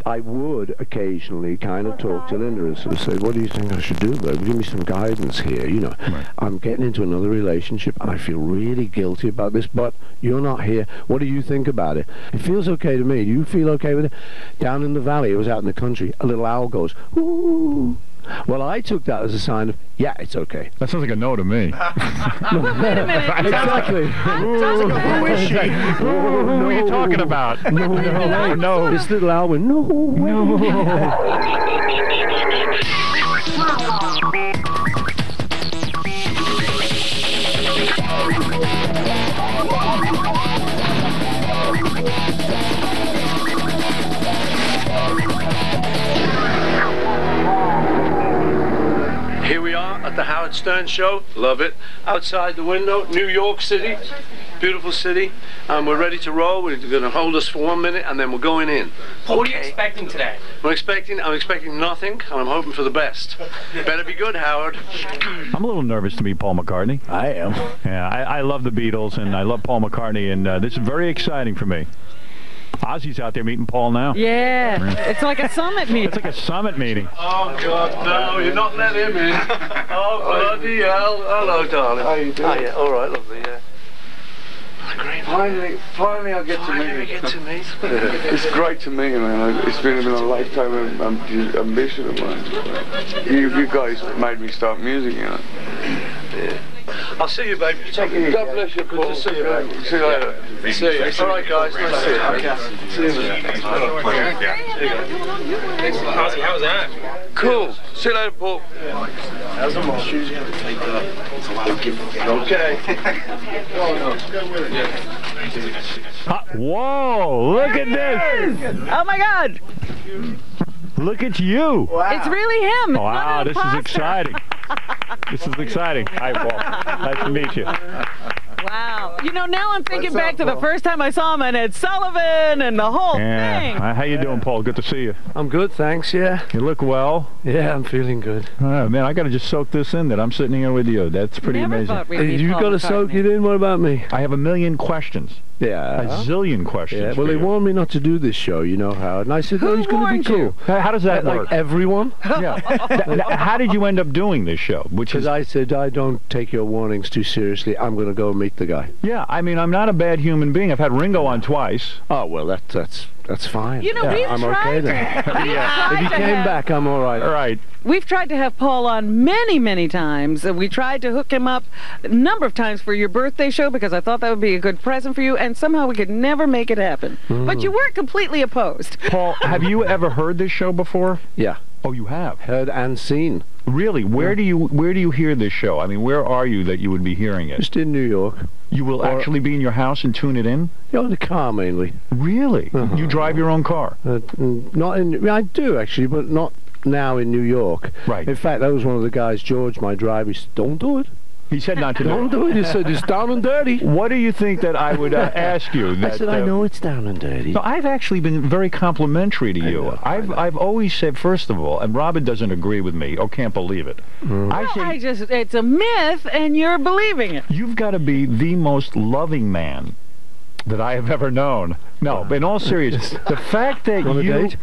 I would occasionally kind of talk to Linda and sort of say, what do you think I should do, babe? Give me some guidance here, you know. Right. I'm getting into another relationship and I feel really guilty about this, but you're not here. What do you think about it? It feels okay to me. Do you feel okay with it? Down in the valley, it was out in the country, a little owl goes, ooh. Well, I took that as a sign of, yeah, it's okay. That sounds like a no to me. Wait a minute. Exactly. Who is she? Who are you talking about? No. This little owl went, no. Here we are at the Howard Stern Show. Love it. Outside the window, New York City. Beautiful city. And we're ready to roll. We're going to hold us for 1 minute and then we're going in. What are you expecting today? I'm expecting nothing, and I'm hoping for the best. Better be good, Howard. I'm a little nervous to meet Paul McCartney. I am. Yeah, I love the Beatles, and I love Paul McCartney, and this is very exciting for me. Ozzy's out there meeting Paul now. Yeah, it's like a summit meeting. It's like a summit meeting. Oh, God, no, you're not letting him in. Oh, bloody hell. Hello, darling. How you doing? Oh, yeah, all right, lovely, yeah. Great. Finally I get to meet you. Get to meet. It's great to meet you, man. It's been a lifetime ambition of mine. You guys made me start music, you know. Yeah. I'll see you, babe. Take it easy. God bless you, Paul. Good to see you, babe. See you later. See you. All right, guys. Nice to see you. Okay. See you, man. Ozzy, how was that? Cool. See you later, Paul. How's the mom? Shoes you have to take Okay. Whoa, look at this. Oh my God! Look at you. Wow. It's really him. It's Wow, not an this is imposter. exciting. This is exciting. Hi, Paul. Nice to meet you. Wow. You know, now I'm thinking back to the first time I saw him and Ed Sullivan and the whole thing. How you doing, Paul? Good to see you. I'm good, thanks, yeah. You look well. Yeah, I'm feeling good. Oh, man, I got to just soak this in that I'm sitting here with you. That's pretty Never amazing. thought we'd meet You Paul got to soak McCartney. it in. What about me? I have a million questions. Yeah. A zillion questions. Yeah, for well, they you. warned me not to do this show, you know, Howard. And I said, Who oh, he's going to be warned cool. you? How does that work? Like everyone? Yeah. How did you end up doing this show? Which Because is, I said, I don't take your warnings too seriously. I'm going to go meet the guy. yeah, I mean, I'm not a bad human being. I've had Ringo on twice. Oh, well, that's fine. You know, Yeah, we've I'm tried okay to. then. Yeah. If he came back, I'm all right. All right. We've tried to have Paul on many, many times. We tried to hook him up a number of times for your birthday show because I thought that would be a good present for you, and somehow we could never make it happen. But you weren't completely opposed. Paul, have you ever heard this show before? Yeah, Oh, you have? heard and seen. Really? Where do you hear this show? I mean, where are you that you would be hearing it? Just in New York. You will Or- actually be in your house and tune it in? Yeah, in the car mainly. Really? You drive your own car? Not in. I do actually, but not now in New York. Right. In fact, that was one of the guys, George, my driver. He said, "Don't do it. He said not to do Don't it. do it." He said, "It's down and dirty." What do you think that I would ask you? That, I said, "I know it's down and dirty." No, I've actually been very complimentary to you. know, I've always said, first of all, and Robin doesn't agree with me, or can't believe it. I say, It's a myth, and you're believing it. you've got to be the most loving man that I have ever known. No, but in all seriousness, the fact that On a you, date?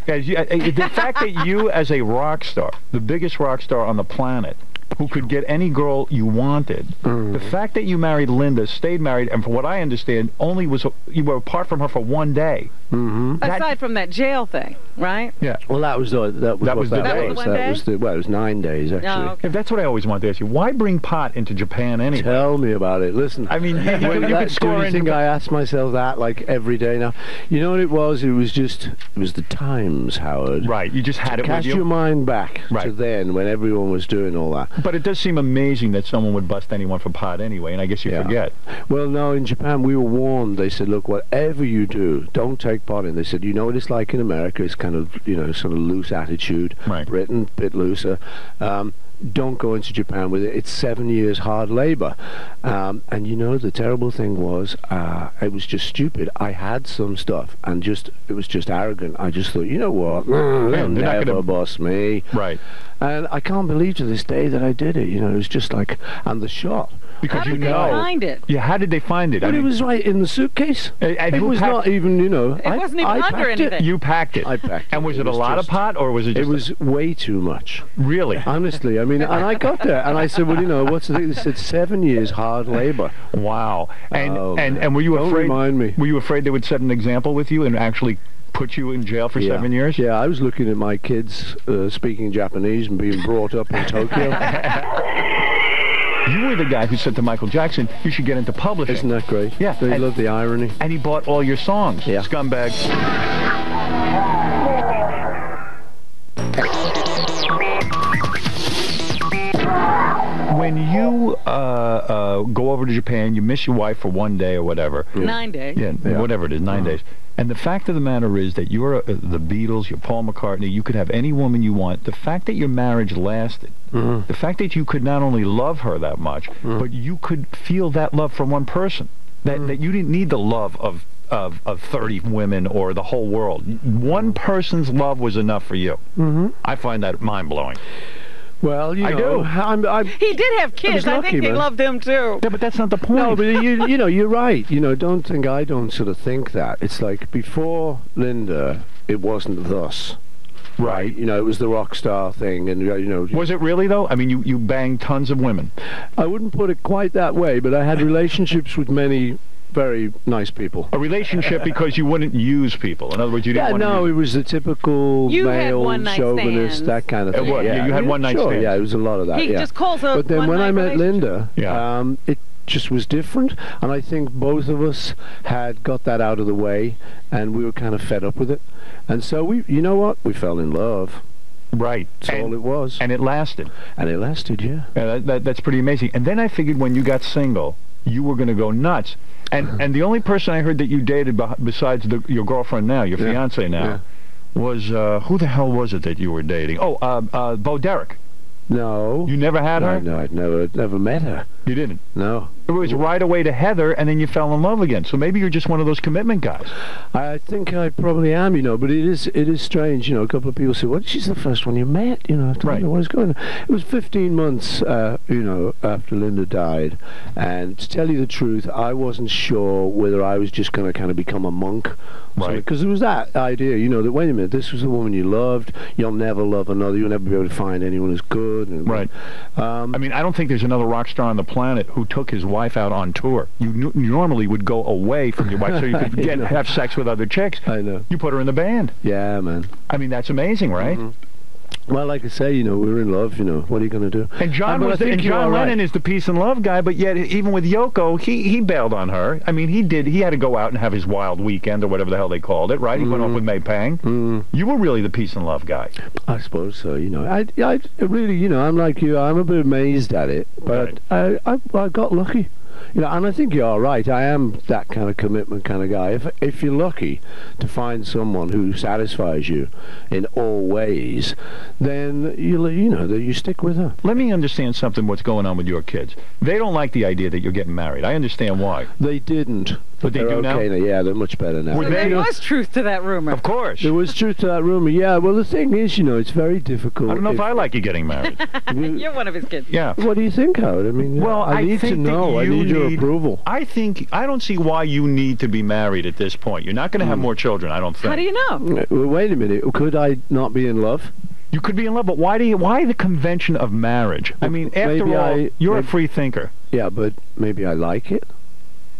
the fact that you as a rock star, the biggest rock star on the planet, who could get any girl you wanted, the fact that you married Linda, stayed married, and from what I understand, you were apart from her for 1 day. Aside from that jail thing, right? Yeah. Well, that was That was the day. One day? It was 9 days actually. Oh, okay. If that's what I always wanted to ask you. Why bring pot into Japan anyway? Tell me about it. Listen. I mean, you Do could score you in think Japan. I ask myself that like every day now? You know what it was? It was the times, Howard. Right, you just had it with Cast you. your mind back to Right. then when everyone was doing all that. But it does seem amazing that someone would bust anyone for pot anyway, and I guess you Yeah. forget. Well, no, in Japan we were warned. They said, look, whatever you do, don't take part in. They said, you know what it's like in America? It's kind of, sort of loose attitude. Right. Britain, bit looser. Don't go into Japan with it. It's 7 years hard labor. And the terrible thing was, it was just stupid. I had some stuff, and it was just arrogant. I just thought, you know what? They'll they're not never gonna- boss me. Right. And I can't believe to this day that I did it. It was just like, and the shot. Because How you did they know. find it? Yeah, how did they find it? But it was right in the suitcase. And It who was packed- not even, you know. It wasn't even I under packed anything. It. You packed it. I packed it. And was it a lot of just- pot, or was it just... It was way too much. Really? Honestly, I mean, and I got there, and I said, well, you know, what's the thing? They said 7 years hard labor. Wow. And, Oh, and were you Don't afraid... remind me. Were you afraid they would set an example with you and actually put you in jail for 7 years? Yeah, I was looking at my kids speaking Japanese and being brought up in Tokyo. You were the guy who said to Michael Jackson, you should get into publishing. Isn't that great? Yeah. They And- love the irony. And he bought all your songs. Yeah. Scumbag. When you go over to Japan, you miss your wife for 1 day or whatever. 9 days. Yeah, whatever it is, 9 days. And the fact of the matter is that you're the Beatles, you're Paul McCartney, you could have any woman you want. The fact that your marriage lasted, the fact that you could not only love her that much, but you could feel that love for one person, that you didn't need the love of 30 women or the whole world. One person's love was enough for you. I find that mind-blowing. Well, you I know, do. I'm He did have kids. I lucky, think they man. loved him too. Yeah, but that's not the point. No, but you know, you're right. You know, don't think I don't sort of think that. It's like before Linda, it wasn't thus. Right. You know, it was the rock star thing, and you know. Was it really, though? I mean, you banged tons of women. I wouldn't put it quite that way, but I had relationships with many very nice people. A relationship because you wouldn't use people. In other words, you didn't Yeah, want to no, use... it was the typical You had male one-night chauvinist, stands. that kind of thing. It was, yeah, you had one-night sure, stands. yeah, it was a lot of that. He yeah. just calls a But then when I one-night met Linda, Yeah. it just was different, and I think both of us had got that out of the way, and we were kind of fed up with it, and so you know what, we fell in love. Right. That's all it was, And it lasted. and it lasted, yeah. Yeah, that's pretty amazing. And then I figured when you got single, you were going to go nuts. And the only person I heard that you dated besides your girlfriend now, your fiance now, was who the hell was it that you were dating? Oh, Bo Derek. No. You never had her? No, I'd never met her. You didn't. No. It was right away to Heather, and then you fell in love again. So maybe you're just one of those commitment guys. I think I probably am, you know, but it is strange, you know. A couple of people say, "Well, she's the first one you met," you know. I don't know what is going on. It was 15 months, you know, after Linda died, and to tell you the truth, I wasn't sure whether I was just going to kind of become a monk, right? Because there was that idea, you know, that wait a minute, this was the woman you loved. You'll never love another. You'll never be able to find anyone as good. And, right. I mean, I don't think there's another rock star on the planet who took his wife out on tour. You normally would go away from your wife so you could have sex with other chicks. I know. You put her in the band. Yeah, man. I mean, that's amazing, right? Well, like I say, you know, we're in love, you know. What are you going to do? And John Lennon is the peace and love guy, but yet even with Yoko, he bailed on her. I mean, he had to go out and have his wild weekend or whatever the hell they called it, right? He went off with May Pang. You were really the peace and love guy. I suppose so, you know. I really, you know, I'm like you. I'm a bit amazed at it, but I got lucky. You know, and I think you're right. I am that kind of commitment kind of guy. If you're lucky to find someone who satisfies you in all ways, then you know that you stick with her. Let me understand something. What's going on with your kids? They don't like the idea that you're getting married. I understand why. They didn't, but they do now. Yeah, they're much better now. So there was truth to that rumor. Of course, there was truth to that rumor. Yeah. Well, the thing is, you know, it's very difficult. I don't know if I like you getting married. You're one of his kids. Yeah. What do you think, Howard? I mean, well, I need to know. I need your approval. I don't see why you need to be married at this point. You're not going to have more children, I don't think. How do you know? Well, wait a minute. Could I not be in love? You could be in love, but why the convention of marriage? I mean, after all, you're a free thinker. Yeah, but maybe I like it.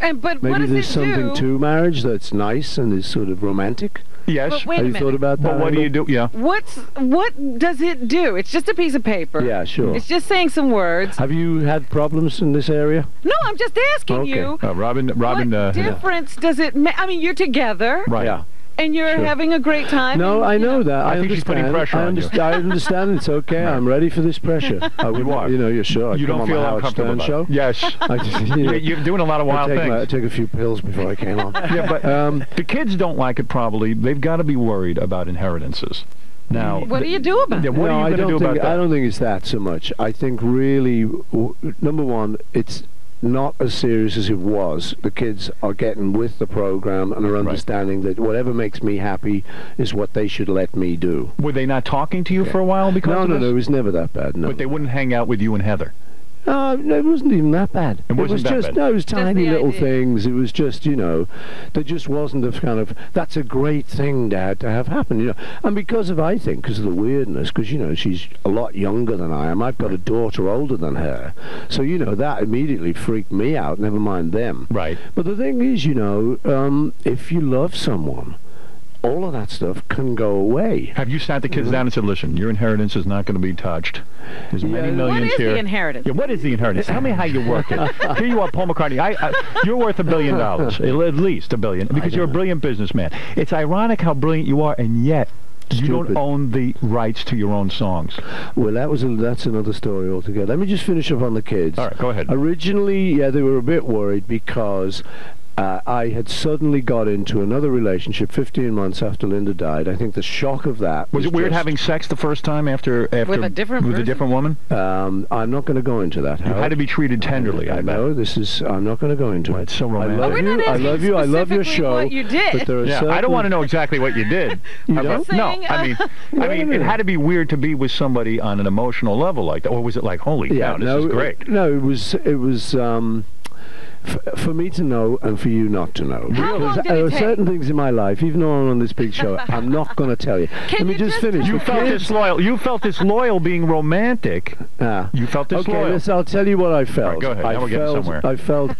But maybe what does there's it something do? to marriage that's nice and is sort of romantic. Yes. But wait Have a you minute. thought about that? But what do you do? Yeah. What does it do? It's just a piece of paper. Yeah, sure. It's just saying some words. Have you had problems in this area? No, I'm just asking you. Robin. What difference does it make? I mean, you're together. Right. Yeah. And you're having a great time. No, and, I know that. I think she's putting pressure on you. I understand. It's okay. Right. I'm ready for this pressure. You are. You know, you're sure. You Come don't on feel my Howard uncomfortable Stern about show? it. Yes. I just, you know, You're doing a lot of wild I things. take a few pills before I came on. Yeah, but the kids don't like it probably. They've got to be worried about inheritances. Now, what do you do about it? Yeah, what are you going to do about that? I don't think it's that so much. I think really, number one, it's not as serious as it was. The kids are getting with the program and are understanding that whatever makes me happy is what they should let me do. Were they not talking to you for a while because of this? No, it was never that bad. No. But they wouldn't hang out with you and Heather. No, it wasn't even that bad. It wasn't was that just bad. no, it was tiny the little idea. things. It was just, you know, there just wasn't a kind of, that's a great thing to have happen, you know. And because of, I think, because of the weirdness, because, you know, she's a lot younger than I am. I've got a daughter older than her. So, you know, that immediately freaked me out, never mind them. Right. But the thing is, you know, if you love someone, all of that stuff can go away. Have you sat the kids down and said, listen, your inheritance is not going to to be touched. There's many What millions is here. the inheritance? Yeah, what is the inheritance? Tell me how you work it. Here you are, Paul McCartney. You're worth $1 billion, at least $1 billion, because you're a brilliant businessman. It's ironic how brilliant you are, and yet you don't own the rights to your own songs. Well, that's another story altogether. Let me just finish up on the kids. All right, go ahead. Originally, yeah, they were a bit worried because I had suddenly got into another relationship 15 months after Linda died. I think the shock of that was it weird having sex the first time after with a different woman? I'm not going to go into that. You had to be treated tenderly. I bet. know I'm not going to go into it. It's so romantic. I love you. I love your show. What you did. But there are Yeah, I don't want to know exactly what you did. You don't? No, I mean, it had to be weird to be with somebody on an emotional level like that, or was it like, holy cow, this is great? No, it was. For me to know and for you not to know. How long did it there are take? certain things in my life, even though I'm on this big show, I'm not going to tell you. Let me just finish. You felt disloyal. You felt disloyal being romantic. You felt disloyal. Okay, I'll tell you what I felt. All right, go ahead. Now we're getting somewhere. I felt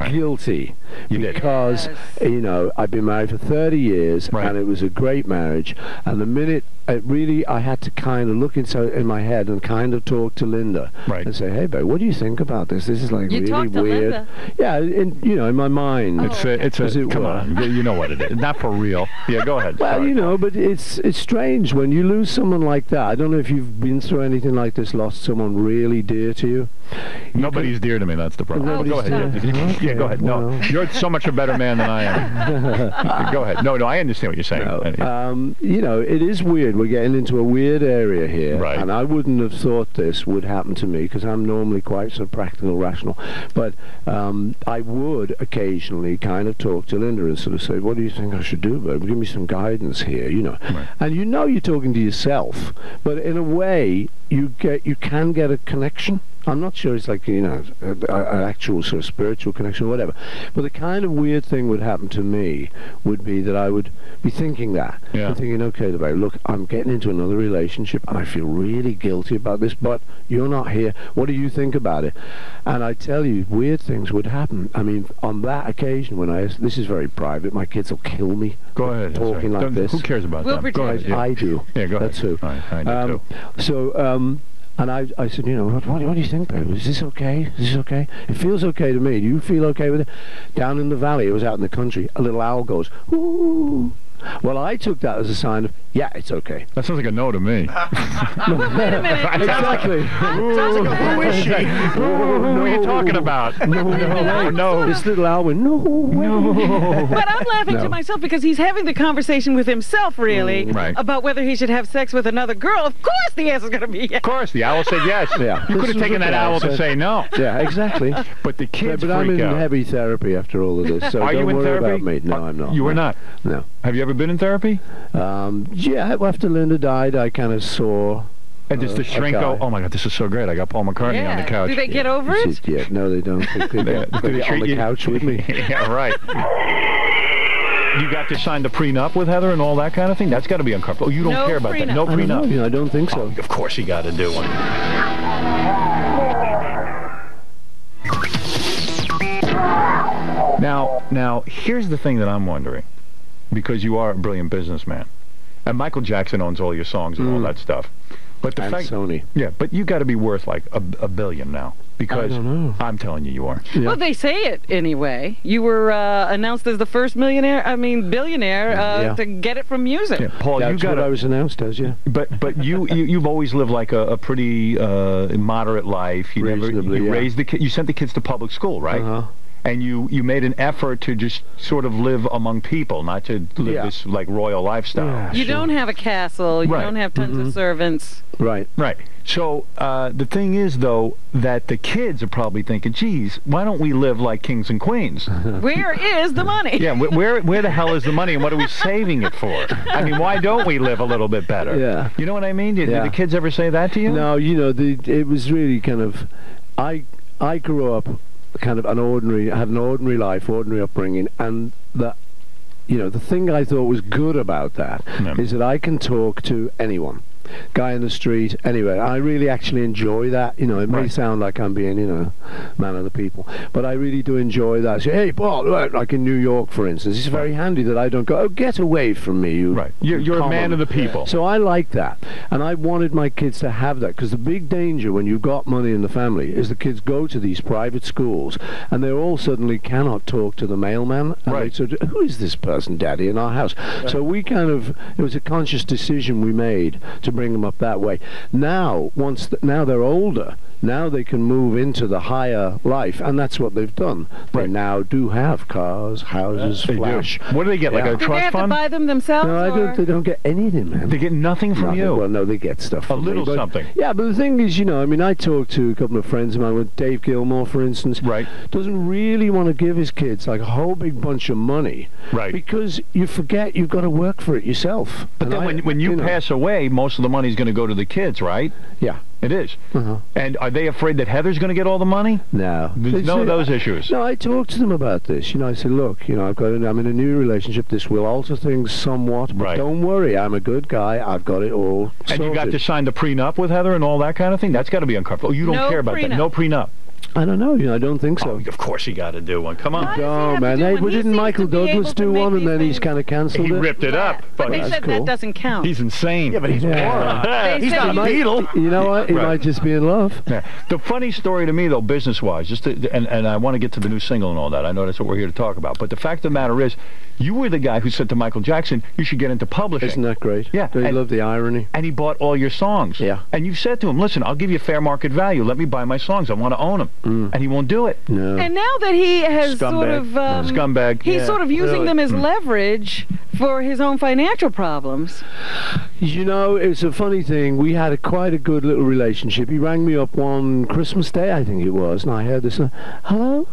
guilty You did. because, you know, I've been married for 30 years Right. and it was a great marriage. And the minute I had to kind of look in my head and kind of talk to Linda Right. and say, hey, babe, what do you think about this? This is like You really talked to weird. Linda? Yeah, in my mind. Come on, you know what it is. Not for real. Yeah, go ahead. Well, Sorry. you know, but it's strange when you lose someone like that. I don't know if you've been through anything like this, lost someone really dear to you. Nobody's dear to me. That's the problem. Nobody's Go ahead. dear. Yeah, go ahead. No, well. you're so much a better man than I am. Go ahead. No, I understand what you're saying. No. You know, it is weird. We're getting into a weird area here. Right. And I wouldn't have thought this would happen to me because I'm normally quite sort of practical, rational. But I would occasionally kind of talk to Linda and sort of say, what do you think I should do, babe? Give me some guidance here, you know. Right. And you know you're talking to yourself, but in a way, you can get a connection. I'm not sure it's like, you know, an actual sort of spiritual connection or whatever. But the kind of weird thing would happen to me would be that I would be thinking that. Yeah. I'm thinking, okay, look, I'm getting into another relationship and I feel really guilty about this, but you're not here. What do you think about it? And I tell you, weird things would happen. I mean, on that occasion when this is very private, my kids will kill me. Go ahead. Talking like this. Who cares about We'll that? Go pretend. ahead. Yeah. I do. Yeah, go ahead. That's who. I do too. So, and I said, you know, what do you think, babe? Is this okay? Is this okay? It feels okay to me. Do you feel okay with it? Down in the valley, it was out in the country, a little owl goes, ooh. Well, I took that as a sign of, yeah, it's okay. That sounds like a no to me. Wait a minute. Exactly. Who is she? Who are you talking about? No. This little owl went, no. But I'm laughing to myself because he's having the conversation with himself, really, Right. about whether he should have sex with another girl. Of course the answer's going to be yes. Of course, the owl said yes. Yeah. You This could have was taken what that the owl owl to said. say no. Yeah, exactly. But the kids But I'm freak in out. heavy therapy after all of this, so Are don't you in worry therapy? about me. No, I'm not. You are not? No. Have you ever been in therapy? Yeah, after Linda died, I kind of saw... And does the shrink go, oh my God, this is so great. I got Paul McCartney on the couch. Do they get over it? Yeah, no, they don't. They Do get they on treat the you- couch with me. Yeah, right. You got to sign the prenup with Heather and all that kind of thing? That's got to be uncomfortable. Oh, you don't No care about that? prenup. No I don't know. prenup? You know, I don't think so. Of course you got to do one. Now, here's the thing that I'm wondering, because you are a brilliant businessman, and Michael Jackson owns all your songs and all that stuff. But the And fact, Sony. yeah, but you got to be worth like a billion now, because I don't know. I'm telling you, you are. Yeah. Well, they say it anyway. You were announced as the first billionaire Yeah. to get it from music. Yeah, Paul, That's you got what I to. was announced as, yeah. But you've always lived like a pretty moderate life. You Reasonably, yeah. raised you sent the kids to public school, right? Uh-huh. And you made an effort to just sort of live among people, not to live Yeah. this like royal lifestyle. Yeah. You Sure. don't have a castle. You Right. don't have tons of servants. Right. Right. So the thing is, though, that the kids are probably thinking, geez, why don't we live like kings and queens? Where is the money? Yeah, where the hell is the money and what are we saving it for? I mean, why don't we live a little bit better? Yeah. You know what I mean? Did Yeah. the kids ever say that to you? No, you know, it was really kind of... I grew up kind of had an ordinary life, ordinary upbringing, and the thing I thought was good about that is that I can talk to anyone. Guy in the street, anyway. I really actually enjoy that. You know, it may sound like I'm being, man of the people, but I really do enjoy that. Say, hey, Paul, like in New York, for instance, it's very handy that I don't go, oh, get away from me, you. Right. You're a man of the people. So I like that, and I wanted my kids to have that, because the big danger when you've got money in the family is the kids go to these private schools, and they all suddenly cannot talk to the mailman. And they sort of, who is this person, Daddy, in our house? So we it was a conscious decision we made to bring them up that way. Now, now they're older, now they can move into the higher life, and that's what they've done. They now do have cars, houses, flash. What do they get, like a trust fund? Do they have to buy them themselves? No, they don't get anything, man. They get nothing from you? Well, no, they get stuff from a little me, something. Yeah, but the thing is, I talked to a couple of friends of mine, with Dave Gilmore, for instance. Right. Doesn't really want to give his kids like a whole big bunch of money. Right. Because you forget you've got to work for it yourself. But then when you pass away, most of the money's going to go to the kids, right? Yeah. It is. And are they afraid that Heather's going to get all the money? No. There's no of those issues. No, I talked to them about this. I said, look, I'm in a new relationship. This will alter things somewhat, but don't worry. I'm a good guy. I've got it all sorted. And you got to sign the prenup with Heather and all that kind of thing? That's got to be uncomfortable. You don't care about that. No prenup. I don't know. I don't think so. Oh, of course you got to do one. Come on. No, man. Hey, didn't Michael Douglas do one, and then he's kind of cancelled it? He ripped it up. But they said that doesn't count. He's insane. Yeah, but he's moron. He's not a Beatle. You know what? He might just be in love. Yeah. The funny story to me, though, business-wise, and I want to get to the new single and all that. I know that's what we're here to talk about. But the fact of the matter is, you were the guy who said to Michael Jackson, you should get into publishing. Isn't that great? Yeah. Don't you love the irony? And he bought all your songs. Yeah. And you said to him, listen, I'll give you fair market value. Let me buy my songs. I want to own them. And he won't do it. No. And now that he has scumbag. He's sort of using them as leverage for his own financial problems. It's a funny thing. We had quite a good little relationship. He rang me up one Christmas Day, I think it was, and I heard this. Hello?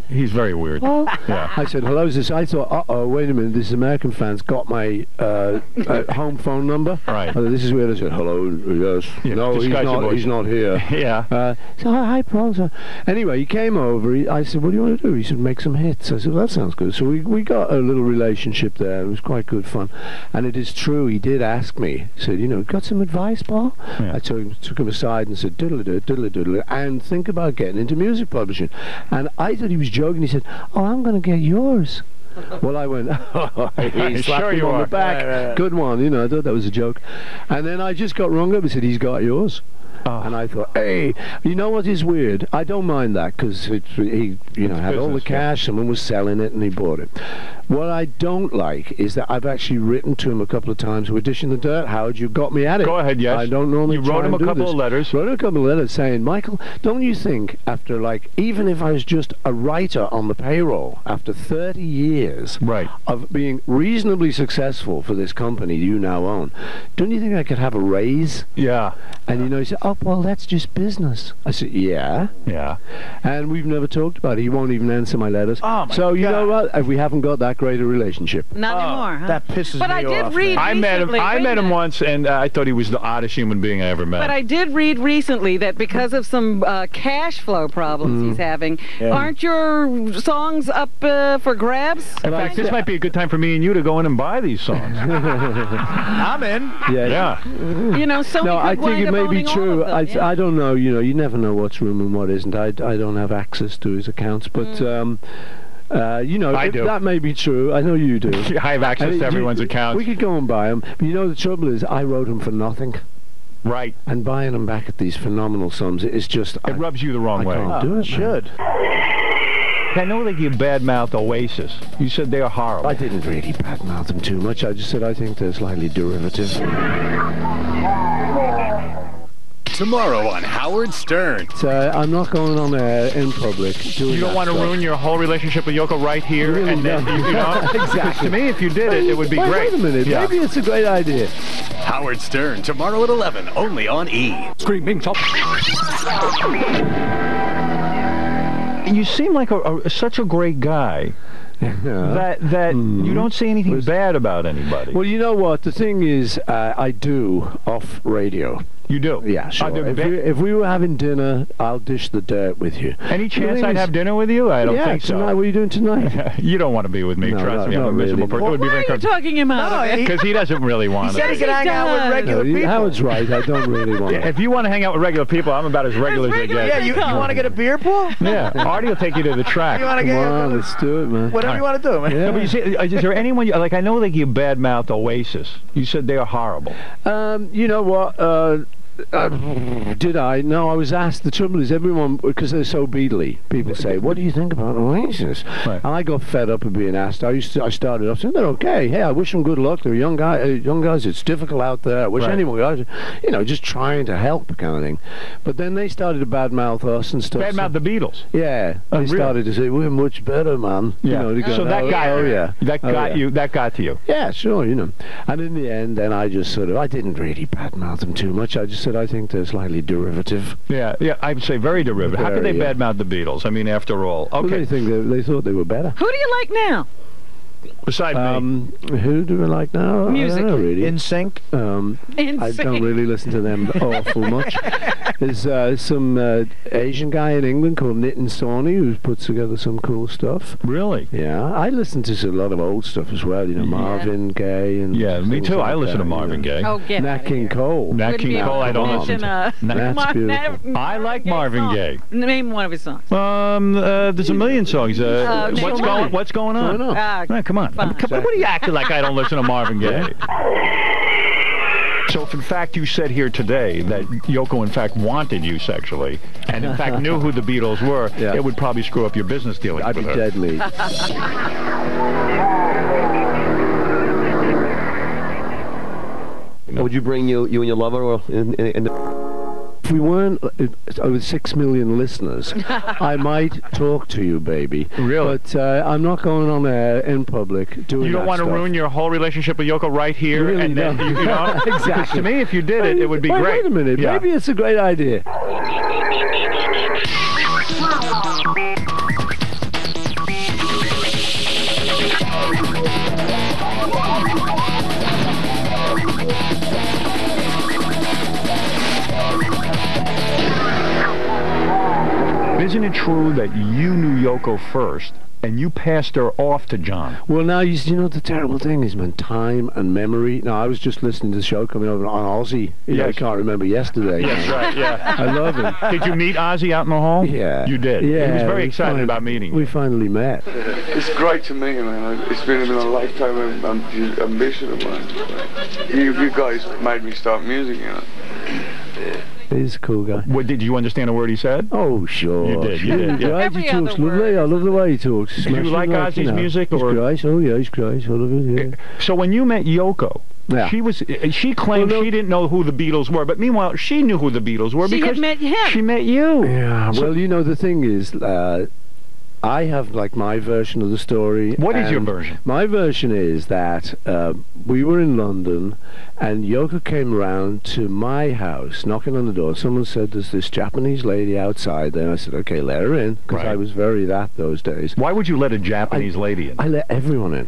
He's very weird. Oh. Yeah. I said, hello, is this? I thought, uh-oh, wait a minute, this American fan's got my home phone number. Right. This is weird. I said, hello, yes. Yeah, no, he's not here. Yeah. So, hi, Paul. Anyway, he came over. I said, what do you want to do? He said, make some hits. I said, well, that sounds good. So we got a little relationship there. It was quite good fun. And it is true, he did ask me. He said, got some advice, Paul? Yeah. I took him aside and said, diddle-a-diddle, and think about getting into music publishing. And I thought he was joking. He said, oh, I'm going to get yours. Well, I went, oh, he slapped him on the back. Right. Good one, I thought that was a joke. And then I just got rung up and said, he's got yours. Oh. And I thought, hey, you know what is weird? I don't mind that, because he had all the cash, someone was selling it, and he bought it. What I don't like is that I've actually written to him a couple of times. We're dishing the dirt. Howard, you got me at it. Go ahead, yes. I don't normally You wrote him a couple of letters. Wrote him a couple of letters saying, Michael, don't you think after, even if I was just a writer on the payroll, after 30 years of being reasonably successful for this company you now own, don't you think I could have a raise? Yeah. And he said, oh, well, that's just business. I said, yeah. Yeah. And we've never talked about it. He won't even answer my letters. Oh, my So, you God. know what? If we haven't got that great a relationship. Not anymore, huh? That pisses me off. But I did read I met him once, and I thought he was the oddest human being I ever met. But I did read recently that because of some cash flow problems he's having, aren't your songs up for grabs? In fact, this might be a good time for me and you to go in and buy these songs. I'm in. Yeah. So no, I think it may be true. I don't know. You never know what's room and what isn't. I don't have access to his accounts, but I do. That may be true. I know you do. I have access to everyone's accounts. We could go and buy them. But the trouble is, I wrote them for nothing. Right. And buying them back at these phenomenal sums, it's just... It rubs you the wrong way. I can't do it. Should. I know that you badmouthed Oasis. You said they're horrible. I didn't really badmouth them too much. I just said I think they're slightly derivative. Tomorrow on Howard Stern. I'm not going on air in public. You don't want to ruin your whole relationship with Yoko right here, really and then exactly. To me, if you did it would be great. Wait a minute, maybe it's a great idea. Howard Stern tomorrow at 11, only on E. Screaming top. You seem like such a great guy. That you don't say anything bad about anybody. Well, you know what? The thing is, I do off radio. You do? Yeah, sure. Are there If we were having dinner, I'll dish the dirt with you. any chance I'd have dinner with you? I don't think so. Tonight. What are you doing tonight? You don't want to be with me, No, trust me. I'm not a miserable really. person. It would be Why very are you talking him out of it? because he doesn't really want He said to. he could hang out with regular people. Howard's right. I don't really want to. If you want to hang out with regular people, I'm about as regular as they regular get. Yeah, you want to get a beer, Paul? Yeah, Artie will take you to the track. You want to Come get on, let's do it, man. whatever you want to do, man. Yeah. No, but you see, is there anyone, like, I know like you badmouthed Oasis. You said they are horrible. You know what? Did I? No, I was asked. The trouble is, everyone, because they're so Beatley, people say, "What do you think about Oasis?" Right. And I got fed up of being asked. I started off saying, "They're okay. Hey, I wish them good luck. They're young guys. It's difficult out there. I wish Right. anyone, guys, just trying to help, kind of thing." But then they started to badmouth us and stuff. Badmouth the Beatles. Yeah, they really? started to say we're much better, man. They go, So that got oh yeah, that Oh, got yeah. you. That got to you. Yeah, sure, And in the end, then I just I didn't really badmouth them too much. I just said I think they're slightly derivative. Yeah, I would say very derivative. How could they Very, yeah. badmouth the Beatles? I mean, after all. Well, Okay. they thought they were better. Who do you like now? Beside me. Who do I like now? Music. I don't know, really. In sync. I don't really listen to them awful much. There's some Asian guy in England called Nitin Sawhney who puts together some cool stuff. Really? Yeah, I listen to a lot of old stuff as well. Marvin Gaye and Yeah, me things too. like I listen that, to Marvin Gaye. Oh, get Nat outta King here. Cole. Nat Wouldn't King be Cole, I don't able to listen to. mention, That's Mar- beautiful. I like Marvin song. Gaye. Name one of his songs. There's a million songs. What's going on? Why not? Ah, Come on. fine. What are you acting like I don't listen to Marvin Gaye? So if in fact you said here today that Yoko in fact wanted you sexually and in fact knew who the Beatles were, Yeah. it would probably screw up your business dealings I'd be with her. dead meat. Would you bring you and your lover or in If we weren't over 6 million listeners, I might talk to you, baby. Really? But I'm not going on air in public doing You don't that want to stuff. ruin your whole relationship with Yoko right here Really and then, don't. you know? Because Exactly. to me, if you did it, it would be Wait, great. Wait a minute. Yeah. Maybe it's a great idea. Isn't it true that you knew Yoko first and you passed her off to John? Well, now, you know, the terrible thing is, man, time and memory. Now, I was just listening to the show coming over on Aussie. I Yes. can't remember yesterday. Yes, right, yeah. I love him. Did you meet Ozzy out in the hall? Yeah. You did? Yeah. He was very we excited about meeting We you. finally met. It's great to meet you, man. It's been a lifetime ambition of mine. You guys made me start music, He's a cool guy. What, did you understand a word he said? Oh, sure. You did, you did, yeah. Right, Every he other talks lovely. word. I love the way he talks. Did you like Ozzy's music, He's or- great. Oh, yeah, he's great. I love it, yeah. So when you met Yoko, Yeah. she claimed Well, no- she didn't know who the Beatles were, but meanwhile she knew who the Beatles were She had because met him. she met you. Yeah, well, you know, the thing is, I have, like, my version of the story. What is your and version? My version is that we were in London, and Yoko came round to my house, knocking on the door. Someone said, there's this Japanese lady outside there. And I said, okay, let her in, because Right. I was very that those days. Why would you let a Japanese lady in? I let everyone in.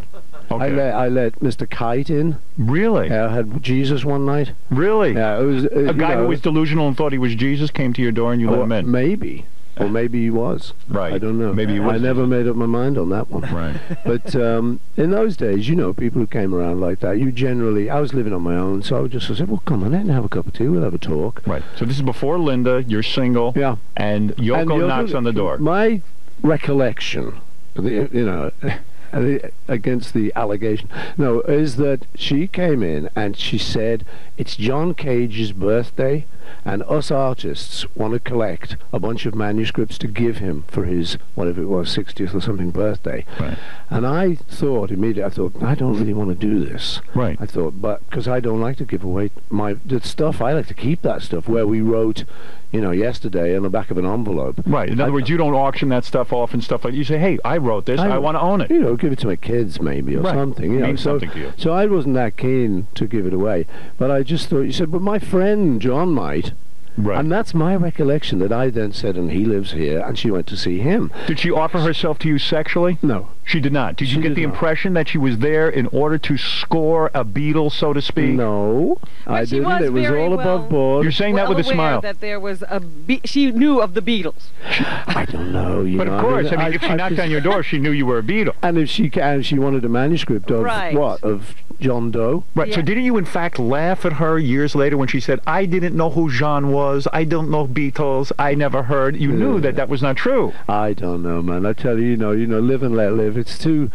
Okay. I let Mr. Kite in. Really? I had Jesus one night. Really? Yeah, it was A guy who was delusional and thought he was Jesus came to your door and you let him in. Maybe. Or maybe he was. Right. I don't know. Maybe he was. I never made up my mind on that one. Right. But in those days, you know, people who came around like that, you generally, I was living on my own, so I would just say, well, come on in and have a cup of tea, we'll have a talk. Right. So this is before Linda, you're single, Yeah. and Yoko knocks on the door. My recollection, you know, against the allegation, no, is that she came in and she said, it's John Cage's birthday, and us artists want to collect a bunch of manuscripts to give him for his, whatever it was, 60th or something birthday. Right. And I thought immediately, I don't really want to do this. Right. I thought, but because I don't like to give away the stuff, I like to keep that stuff where we wrote, you know, yesterday on the back of an envelope. Right. In other words, you don't auction that stuff off and stuff like that. You say, hey, I wrote this, I want to own it. You know, give it to my kids maybe or Right. something. You know, Means so, something to you. So I wasn't that keen to give it away. But I just thought, you said, but my friend John might. Right. And that's my recollection that I then said, and he lives here, and she went to see him. Did she offer herself to you sexually? No. She did not. Did you She get did the not. impression that she was there in order to score a Beatle, so to speak? No, I she didn't. was It was very all well- above board. You're saying that well with a aware smile. that there was she knew of the Beatles. I don't know. You But know, of course, I mean, if she knocked on your door, she knew you were a Beatle. and if she wanted a manuscript of Right. what, of John Doe. Right, so Yeah. didn't you in fact laugh at her years later when she said, I didn't know who Jean was, I don't know Beatles, I never heard. You knew that that was not true. I don't know, man. I tell you, you know, live and let live. It's too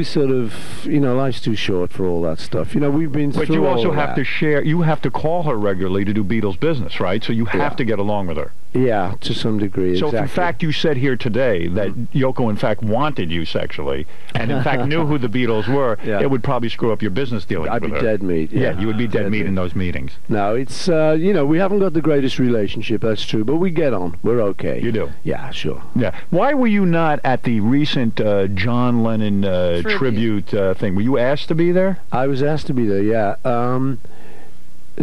sort of, life's too short for all that stuff. We've been through But you also all have that. to share, you have to call her regularly to do Beatles business, right? So you have Yeah. to get along with her. Yeah, to some degree, So exactly. if in fact you said here today that Yoko in fact wanted you sexually, and in fact knew who the Beatles were, Yeah. it would probably screw up your business dealings I'd with be her. dead meat. Yeah, you would be dead meat in those meetings. No, it's, we haven't got the greatest relationship, that's true, but we get on. We're okay. You do? Yeah, sure. Yeah. Why were you not at the recent John Lennon tribute thing? Were you asked to be there? I was asked to be there, yeah.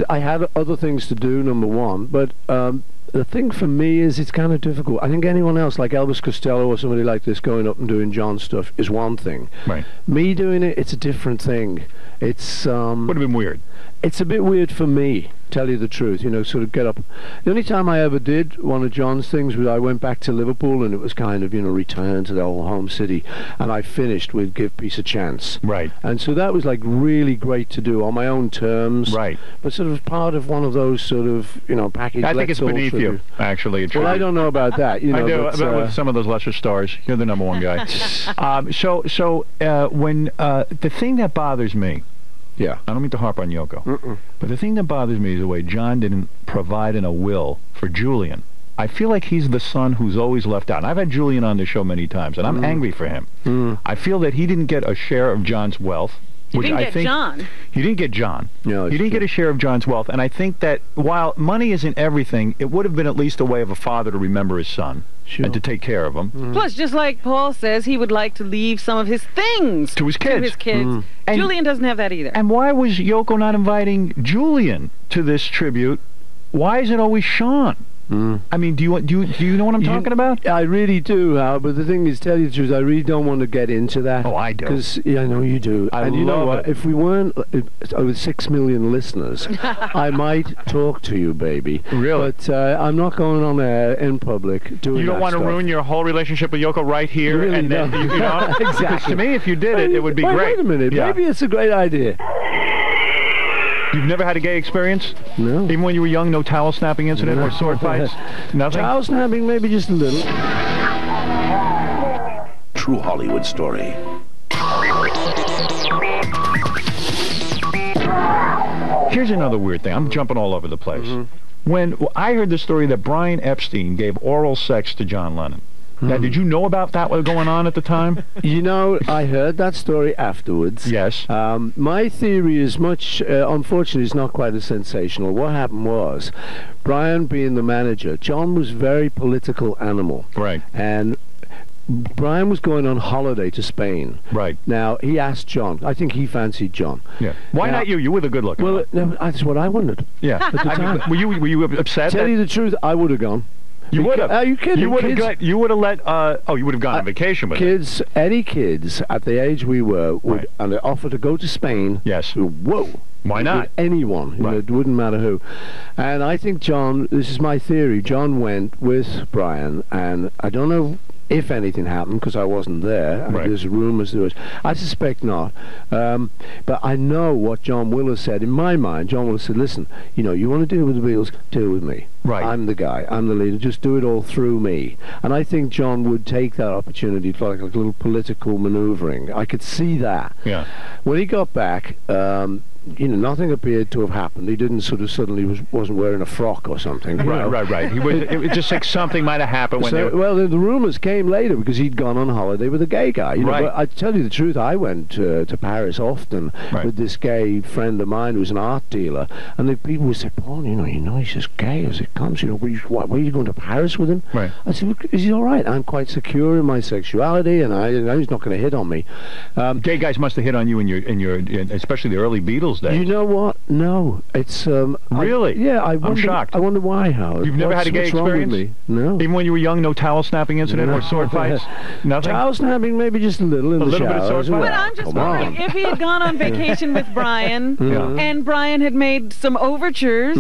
I had other things to do, number one, but the thing for me is it's kind of difficult. I think anyone else, like Elvis Costello or somebody like this, going up and doing John stuff is one thing. Right. Me doing it, it's a different thing. It's Would have been weird. it's a bit weird for me, tell you the truth, sort of get up. The only time I ever did one of John's things was I went back to Liverpool, and it was kind of, return to the old home city, and I finished with Give Peace a Chance. Right. And so that was like really great to do on my own terms. Right. But sort of part of one of those sort of, package. I think it's let's all beneath you, tribute. actually. Well, I don't know about that, I do. but, But with some of those lesser stars, you're the number one guy. When the thing that bothers me, yeah. I don't mean to harp on Yoko, but the thing that bothers me is the way John didn't provide in a will for Julian. I feel like he's the son who's always left out. And I've had Julian on the show many times, and I'm angry for him. I feel that he didn't get a share of John's wealth. You Which didn't I get think John. He didn't get John. No, he didn't get a share of John's wealth, and I think that while money isn't everything, it would have been at least a way of a father to remember his son Sure. and to take care of him. Plus, just like Paul says, he would like to leave some of his things To his kids. And Julian doesn't have that either. And why was Yoko not inviting Julian to this tribute? Why is it always Sean? I mean, do you know what I'm talking about? I really do, Hal, but the thing is, tell you the truth, I really don't want to get into that. Oh, I do. Because, I know you do. And you know love what? it. If we weren't over 6 million listeners, I might talk to you, baby. Really? But I'm not going on air in public doing You don't that want to stuff. ruin your whole relationship with Yoko right here, Really and then don't. you know. Because Exactly. to me, if you did it, it would be Wait, great. Wait a minute. Yeah. Maybe it's a great idea. You've never had a gay experience? No. Even when you were young, no towel snapping incident or sword fights? Nothing? Towel snapping, maybe just a little. True Hollywood story. Here's another weird thing. I'm jumping all over the place. When I heard the story that Brian Epstein gave oral sex to John Lennon. Now, did you know about that, what was going on at the time? I heard that story afterwards. Yes. My theory is much, unfortunately, it's not quite as sensational. What happened was, Brian being the manager, John was very political animal. Right. And Brian was going on holiday to Spain. Right. Now, he asked John. I think he fancied John. Yeah. Why Now- not you? You were the good looking Well, one. no, that's what I wondered. Yeah. the I mean, time. were you upset? Tell that you the truth, I would have gone. you would have. Are you kidding? You would have Kids- you would have let. You would have gone on vacation with him. Kids, any kids at the age we were would, Right. and they offer to go to Spain. Yes. Whoa. Why With not? anyone. Right. It wouldn't matter who. And I think John, this is my theory, John went with Brian, and I don't know if anything happened because I wasn't there. Right. There's rumours there was. I suspect not. But I know what John will have said. In my mind, John will have said, listen, you want to deal with the Beatles, deal with me. Right. I'm the guy. I'm the leader. Just do it all through me. And I think John would take that opportunity for like a little political manoeuvring. I could see that. Yeah. When he got back, nothing appeared to have happened. He didn't sort of suddenly wasn't wearing a frock or something. you know. Right. It was just like something might have happened when they So, were... well, the rumours came later because he'd gone on holiday with a gay guy. Right. But I tell you the truth, I went to Paris often Right. with this gay friend of mine who was an art dealer, and the people would say, Paul, he's just gay as it comes. Were you going to Paris with him? Right. I said, is he all right? I'm quite secure in my sexuality, and he's not going to hit on me. Gay guys must have hit on you in your especially the early Beatles Beatles days. You know what? No, it's Really? I wonder, shocked. I wonder why, Howard. You've never had a gay what's wrong with experience? me? No. Even when you were young, no towel snapping incident No. or sword fights? Nothing? Towel snapping, maybe just a little in the little bit of shower sword as fight? well. But I'm just Come wondering on. if he had gone on vacation with Brian Yeah. and Brian had made some overtures,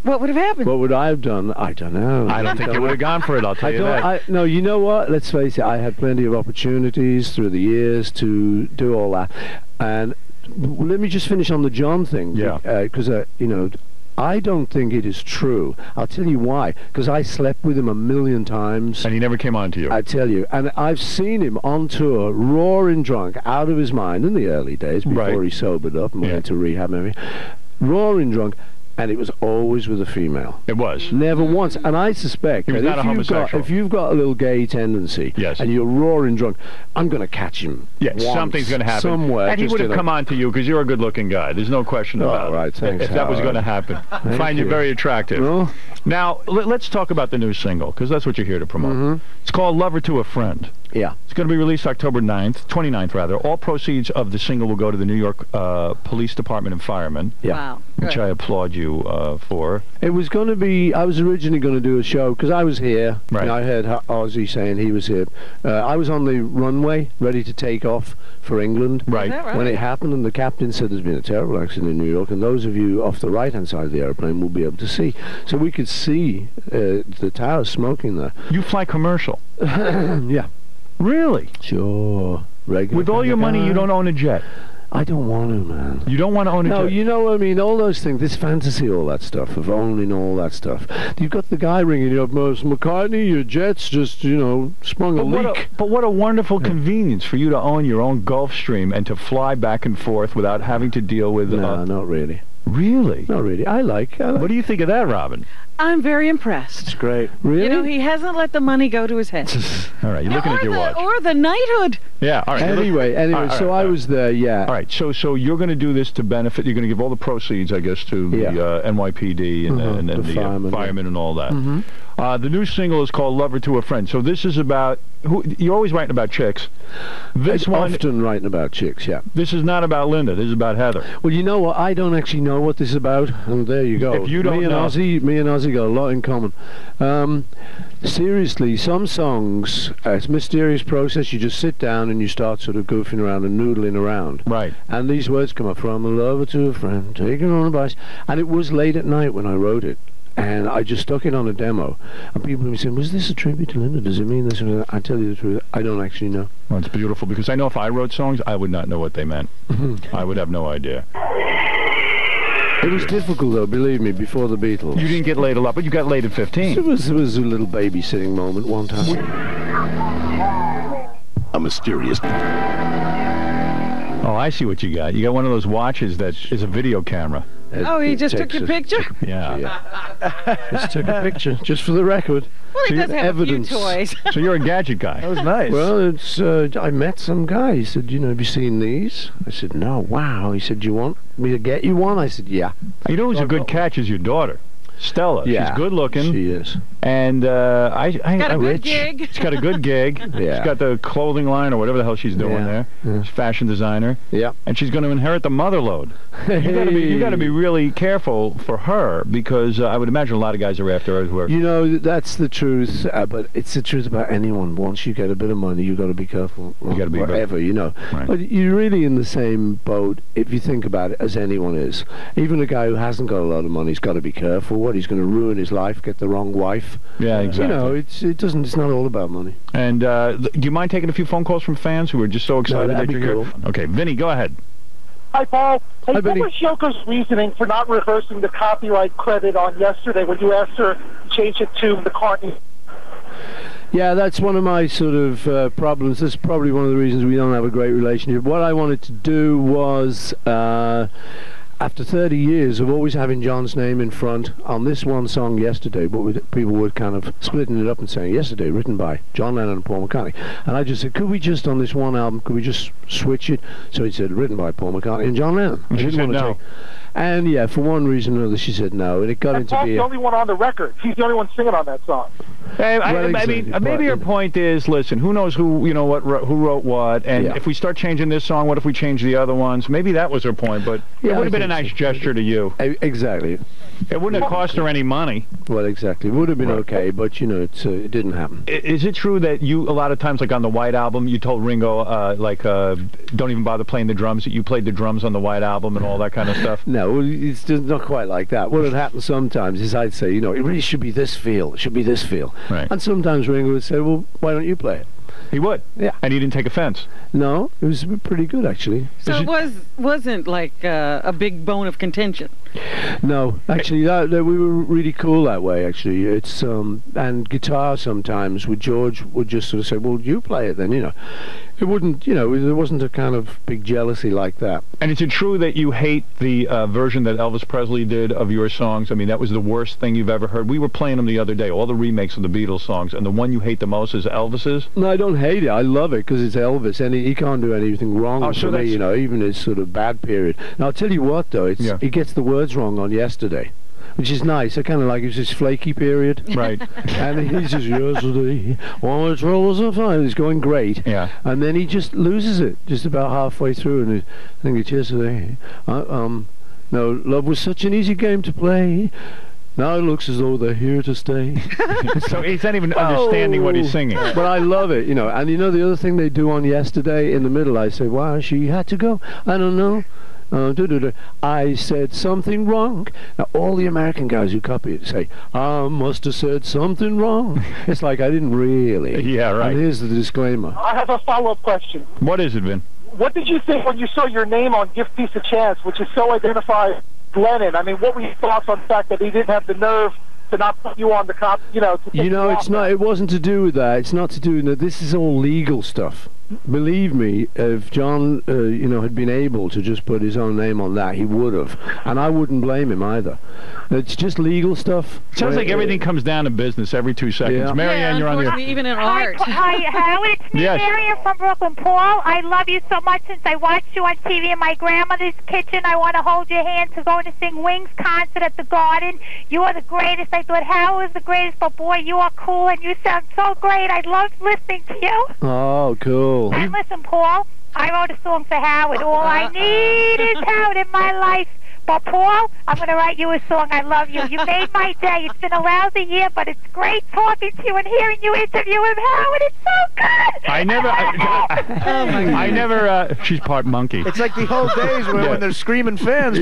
what would have happened? What would I have done? I don't know. I don't think you would have gone for it, I'll tell you that. No, you know what? Let's face it. I had plenty of opportunities through the years to do all that, and let me just finish on the John thing. Yeah. Because you know, I don't think it is true. I'll tell you why. Because I slept with him a million times. And he never came on to you. I tell you, and I've seen him on tour, roaring drunk, out of his mind in the early days before Right. he sobered up and went to rehab, maybe. Roaring drunk. And it was always with a female. It was. Never once. And I suspect He was that not a homosexual. if you've got a little gay tendency Yes. and you're roaring drunk, I'm going to catch him. Yes, once, something's going to happen. Somewhere. And he just would have in a- come on to you because you're a good-looking guy. There's no question about it. right, thanks, If that was Howard. going to happen. Find you you. very attractive. No? Now, let's talk about the new single, because that's what you're here to promote. It's called Lover to a Friend. Yeah. It's going to be released October 29th rather. All proceeds of the single will go to the New York Police Department and Firemen, Yeah. Wow. which I applaud you for. It was going to be, I was originally going to do a show because I was here. Right. And I heard Ozzy saying he was here. I was on the runway ready to take off for England. Right. Is that right? When it happened, and the captain said there's been a terrible accident in New York, and those of you off the right-hand side of the airplane will be able to see. So we could see the towers smoking there. You fly commercial. Yeah. Really? Sure. Regular With all kind your of money, guy. you don't own a jet. I don't want to, man. You don't want to own a No, jet. you know what I mean? All those things, this fantasy, all that stuff, of owning all that stuff. You've got the guy ringing you up, McCartney, your jet's just, you know, sprung a leak. But what a wonderful convenience for you to own your own Gulfstream and to fly back and forth without having to deal with... No, not really. Really? Not really. I like. What do you think of that, Robin? I'm very impressed. It's great. Really? You know, he hasn't let the money go to his head. All right, you're looking at your watch. Or the knighthood. Yeah, all right. Anyway, All right, so all I right. was there, yeah. All right, so you're going to do this to benefit, you're going to give all the proceeds, I guess, to the NYPD and The the firemen, firemen and all that. The new single is called Lover to a Friend. So this is about, you're always writing about chicks. This one, Often writing about chicks, yeah. this is not about Linda, this is about Heather. Well, you know what? I don't actually know what this is about, and there you go. If you don't me and know- Ozzy got a lot in common. Seriously, some songs, it's a mysterious process. You just sit down and you start sort of goofing around and noodling around. Right. And these words come up, from a lover to a friend, taking on advice. And it was late at night when I wrote it. And I just stuck it on a demo. And people were saying, was this a tribute to Linda? Does it mean this? I tell you the truth, I don't actually know. Well, it's beautiful, because I know if I wrote songs, I would not know what they meant. I would have no idea. It was difficult, though, believe me, before the Beatles. You didn't get laid a lot, but you got laid at 15. It was a little babysitting moment one time. A mysterious... Oh, I see what you got. You got one of those watches that is a video camera. Oh, he just took your picture? Yeah. Just took a picture, just for the record. Well, he So does have evidence. a few toys. So you're a gadget guy. That was nice. Well, it's I met some guy. He said, you know, have you seen these? I said, no. Wow. He said, do you want me to get you one? I said, yeah. You know who's a good catch is your daughter, Stella. Yeah. She's good looking. She is. And Got a good rich. gig. She's got a good gig. Yeah. She's got the clothing line or whatever the hell she's doing Yeah. there. Yeah. She's a fashion designer. Yeah. And she's going to inherit the mother load. You got to be really careful for her, because I would imagine a lot of guys are after her. Who are, You know, that's the truth, but it's the truth about anyone. Once you get a bit of money, you've got to be careful. You gotta be whatever, you know. Right. But you're really in the same boat, if you think about it, as anyone is. Even a guy who hasn't got a lot of money's got to be careful. What, he's going to ruin his life, get the wrong wife. yeah, exactly. You know, it's not all about money. And do you mind taking a few phone calls from fans who are just so excited that'd that be you're cool. here? Okay, Vinny, go ahead. Hi, Paul. Hey, Hi, what Benny. was Yoko's reasoning for not reversing the copyright credit on yesterday when you asked her to change it to McCartney? Yeah, that's one of my sort of problems. That's probably one of the reasons we don't have a great relationship. What I wanted to do was, after 30 years of always having John's name in front, on this one song yesterday, people were kind of splitting it up and saying, yesterday, written by John Lennon and Paul McCartney. And I just said, could we just, on this one album, could we just switch it? So he said, written by Paul McCartney and John Lennon. I She didn't said want to no. take- And yeah, for one reason or another, she said no, and it got into Paul's be. the only one on the record. He's the only one singing on that song. I mean, maybe your point is, listen, who knows who who wrote what, and Yeah. if we start changing this song, what if we change the other ones? Maybe that was her point, but it Yeah, would have been I a nice think so. gesture to you. Exactly. It wouldn't have cost her any money. Well, exactly. It would have been okay, but it didn't happen. Is it true that you, a lot of times, like on the White Album, you told Ringo, don't even bother playing the drums, that you played the drums on the White Album and all that kind of stuff? No, it's just not quite like that. What had happened sometimes is I'd say, it really should be this feel. It should be this feel. Right. And sometimes Ringo would say, well, why don't you play it? He would? Yeah. And he didn't take offense? No, it was pretty good, actually. So it wasn't like a big bone of contention. No, actually, we were really cool that way. Actually, it's and guitar sometimes. With George would just sort of say, "Well, you play it then." It wouldn't. There wasn't a kind of big jealousy like that. And is it true that you hate the version that Elvis Presley did of your songs? I mean, that was the worst thing you've ever heard. We were playing them the other day, all the remakes of the Beatles songs, and the one you hate the most is Elvis's? No, I don't hate it. I love it because it's Elvis, and he can't do anything wrong for me. Even his sort of bad period. Now I'll tell you what, though, he gets the words wrong on Yesterday, which is nice. I kind of like his flaky period. Right. And he says, yesterday, all the troubles are fine. It's going great. Yeah. And then he just loses it just about halfway through. And I think it's yesterday. No, love was such an easy game to play. Now it looks as though they're here to stay. So he's not even understanding what he's singing. But I love it, And the other thing they do on Yesterday, in the middle, I say, why she had to go, I don't know. I said something wrong. Now, all the American guys who copy it say, I must have said something wrong. It's like I didn't really. Yeah, right. And here's the disclaimer. I have a follow-up question. What is it, Vin? What did you think when you saw your name on Give Peace a Chance, which is so identified Lennon? I mean, what were your thoughts on the fact that he didn't have the nerve to not put you on the cop, to take you off it's not. It wasn't to do with that. It's not to do with that. This is all legal stuff. Believe me, if John, had been able to just put his own name on that, he would have, and I wouldn't blame him either. It's just legal stuff. Sounds like everything comes down to business every 2 seconds. Yeah. Marianne, you're on your... Even in art. Hi, Howard. It's me, Yes. Marianne from Brooklyn. Paul, I love you so much since I watched you on TV in my grandmother's kitchen. I want to hold your hand to go to sing Wings concert at the Garden. You are the greatest. I thought Howard was the greatest, but boy, you are cool and you sound so great. I love listening to you. Oh, cool. And listen, Paul, I wrote a song for Howard. All I need is Howard in my life. But, Paul, I'm going to write you a song. I love you. You made my day. It's been a lousy year, but it's great talking to you and hearing you interview him, Howard. It's so good. I never, she's part monkey. It's like the old days when there's screaming fans for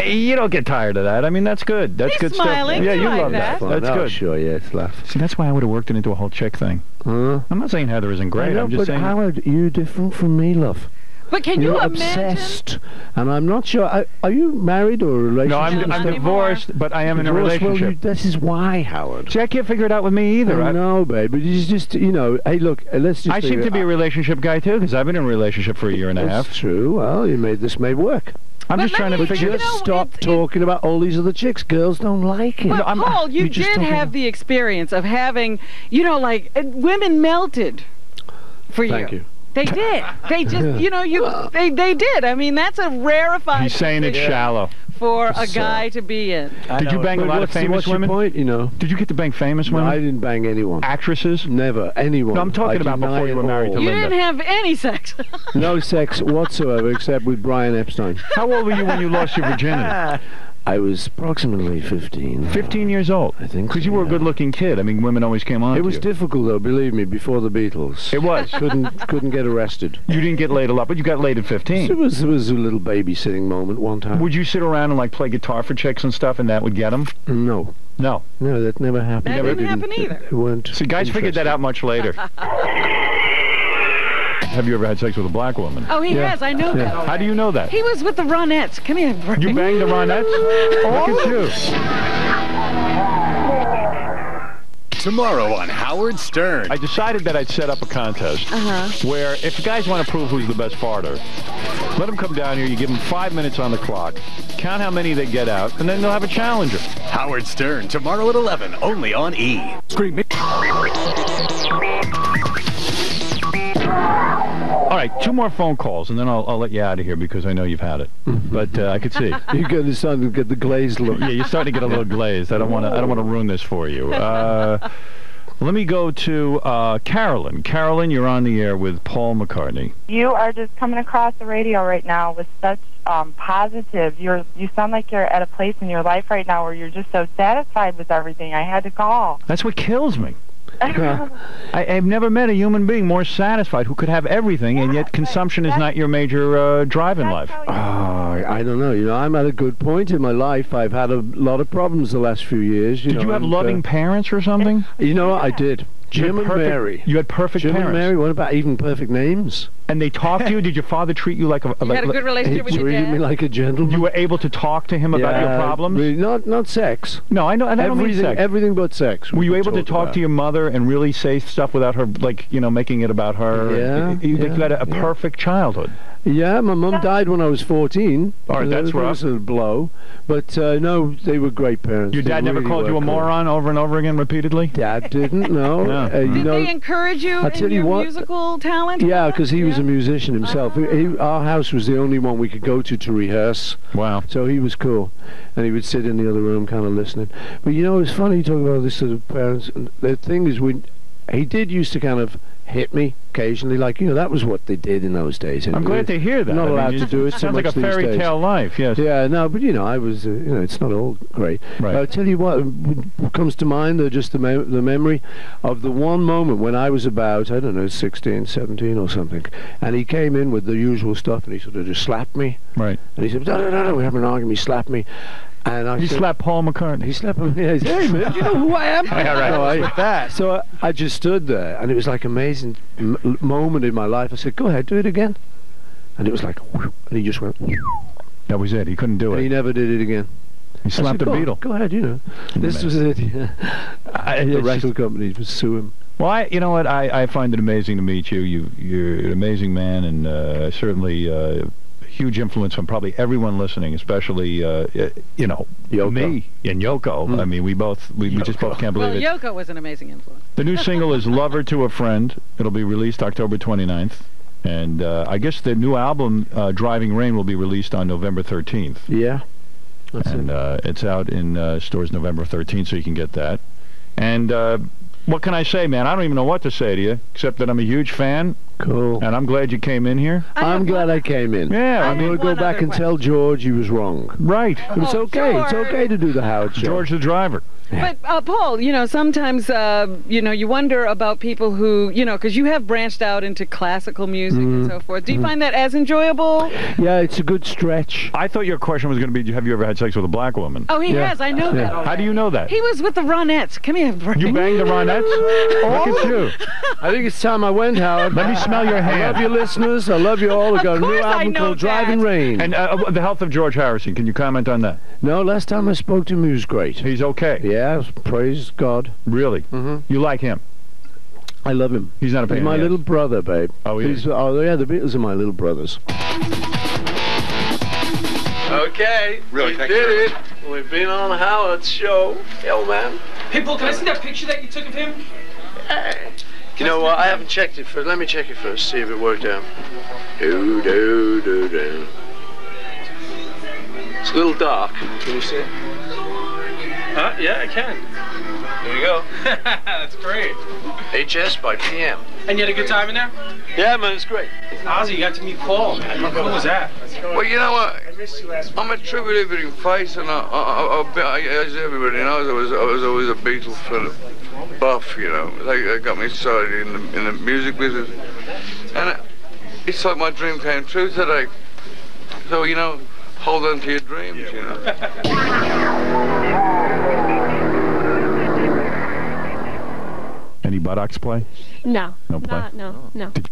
you. You don't get tired of that. I mean, that's good. That's He's good smiling. stuff. Yeah, You you like love that. that. That's Oh, good. Sure, yeah, it's laugh. See, that's why I would have worked it into a whole chick thing. Huh? I'm not saying Heather isn't great. I know, I'm just but saying... Howard, you're different from me, love. But can You're you imagine? obsessed, and I'm not sure. Are you married or a relationship? No, I'm Not divorced, but I am in a Divorced? Well, relationship. this is why, Howard. See, I can't figure it out with me either. I know, babe, but it's just, hey, look, let's just... I seem to be a relationship guy, too, because I've been in a relationship for a year and a half. That's true. Well, this may work. I'm But just trying let to me- figure... you Just know, stop talking about all these other chicks. Girls don't like it. Well, Paul, you just did talking have about- the experience of having, women melted for you. Thank you. They did. They just, they did. I mean, that's a rarefied He's saying it's position shallow. for a guy to be in. Did you bang a lot of famous women? What's your point, Did you get to bang famous No, women? I didn't bang anyone. Actresses? Never. Anyone. No, I'm talking I about deny before you were it married to all. You Linda. didn't have any sex. No sex whatsoever except with Brian Epstein. How old were you when you lost your virginity? I was approximately 15. 15 years old. I think Because so, you were a yeah. good-looking kid. I mean, women always came on It to was you. difficult, though, believe me, before the Beatles. It was. Couldn't get arrested. You didn't get laid a lot, but you got laid at 15. It was a little babysitting moment one time. Would you sit around and, like, play guitar for chicks and stuff, and that would get them? No. No. No, that never happened. That They didn't happen either. They weren't See, guys figured that interested. out much later. Have you ever had sex with a black woman? Oh, he has. I know that. How do you know that? He was with the Ronettes. Come here, Brian. You banged the Ronettes? Look at you. Tomorrow on Howard Stern. I decided that I'd set up a contest where if guys want to prove who's the best farter, let them come down here, you give them 5 minutes on the clock, count how many they get out, and then they'll have a challenger. Howard Stern, tomorrow at 11, only on E! Scream. All right, 2 more phone calls, and then I'll let you out of here because I know you've had it. But I could see you're going to start to get the glazed look. Yeah, you're starting to get a little glazed. I don't want to ruin this for you. Let me go to Carolyn. Carolyn, you're on the air with Paul McCartney. You are just coming across the radio right now with such positive. You sound like you're at a place in your life right now where you're just so satisfied with everything. I had to call. That's what kills me. I've never met a human being more satisfied who could have everything, and yet consumption is not your major drive in life. I don't know. You know, I'm at a good point in my life. I've had a lot of problems the last few years. Did you have loving parents or something? You know what? I did. Jim and Mary. You had perfect Jim parents. and Mary. What about even perfect names? And they talked to you? Did your father treat you like a... You had a good relationship with your dad? He treated me like a gentleman. You were able to talk to him about your problems? Really, not sex. No, I know. I don't mean sex. Everything but sex. Were you able to talk to your mother and really say stuff without her, like, you know, making it about her? Yeah. You had a perfect childhood. Yeah, my mum died when I was 14. All right, that's rough. That was a blow. But, no, they were great parents. Your dad never called you a moron over and over again repeatedly? Dad didn't, no. Did they encourage you in your musical talent? Yeah, because he was a musician himself. Our house was the only one we could go to rehearse. Wow. So he was cool. And he would sit in the other room kind of listening. But, you know, it's funny you talk about this sort of parents. And the thing is, he did used to kind of hit me occasionally, like, you know, that was what they did in those days. I'm glad to hear that. Not allowed to do it so sounds much like a fairy tale life, yes. Yeah, no, but, you know, I was, you know, it's not all great. Right. I'll tell you what comes to mind, just the memory of the one moment when I was about, I don't know, 16, 17 or something, and he came in with the usual stuff, and he sort of just slapped me. Right. And he said, no, we're having an argument, he slapped me. And he slapped Paul McCartney. He slapped him. Yeah, he said, hey, man, do you know who I am? Yeah, right. With that. So I just stood there, and it was like an amazing moment in my life. I said, go ahead, do it again. And it was like, whoosh, and he just went. Whoosh. That was it. He couldn't do it. And he never did it again. He slapped a Beatle. Go ahead, you know. This was it. The record companies would sue him. Well, you know what? I find it amazing to meet you. You're an amazing man, and certainly... huge influence on probably everyone listening, especially you know, Yoko. Me and Yoko. I mean, we just both can't believe it. Yoko was an amazing influence. The new single is "Lover to a Friend." It'll be released October 29th, and I guess the new album "Driving Rain" will be released on November 13th. Yeah, that's and it's out in stores November 13th, so you can get that. And what can I say, man? I don't even know what to say to you, except that I'm a huge fan. Cool. And I'm glad you came in here. I'm glad I came in. Yeah, I'm going to go back and tell George he was wrong. Right. It's okay. George. It's okay to do the Howard Show. George the driver. But, Paul, you know, sometimes, you know, you wonder about people who, you know, because you have branched out into classical music and so forth. Do you find that as enjoyable? Yeah, it's a good stretch. I thought your question was going to be, have you ever had sex with a black woman? Oh, he has. I know that. How do you know that? He was with the Ronettes. Come here, Brady. You banged the Ronettes? Look at you. I think it's time I went, Howard. Let me smell your hand. I love you, listeners. I love you all. We've got a new album called Driving Rain. And the health of George Harrison. Can you comment on that? No, last time I spoke to him, he was great. He's okay. Yeah, praise God. Really? You like him? I love him. He's not a pain. He's my little brother, babe. Oh, yeah. Oh, yeah, the Beatles are my little brothers. Okay, Really, we did it. We've been on Howard's show. Yo, man. Hey, Paul, can I see that picture that you took of him? Hey. You know what? I haven't checked it first. Let me check it first, see if it worked out. Do, do, do, do. It's a little dark. Can you see it? Yeah, I can. Here you go. That's great. HS by PM. And you had a good time in there? Yeah, man, it's great. Ozzy, you got to meet Paul, man. How cool was that? Well, you know what? I'm a true living face, and as everybody knows, I was always a Beatles sort of buff, you know. They got me started in the music business, and it's like my dream came true today. So, you know, hold on to your dreams, you know. Any buttocks play? No. No play? No. Did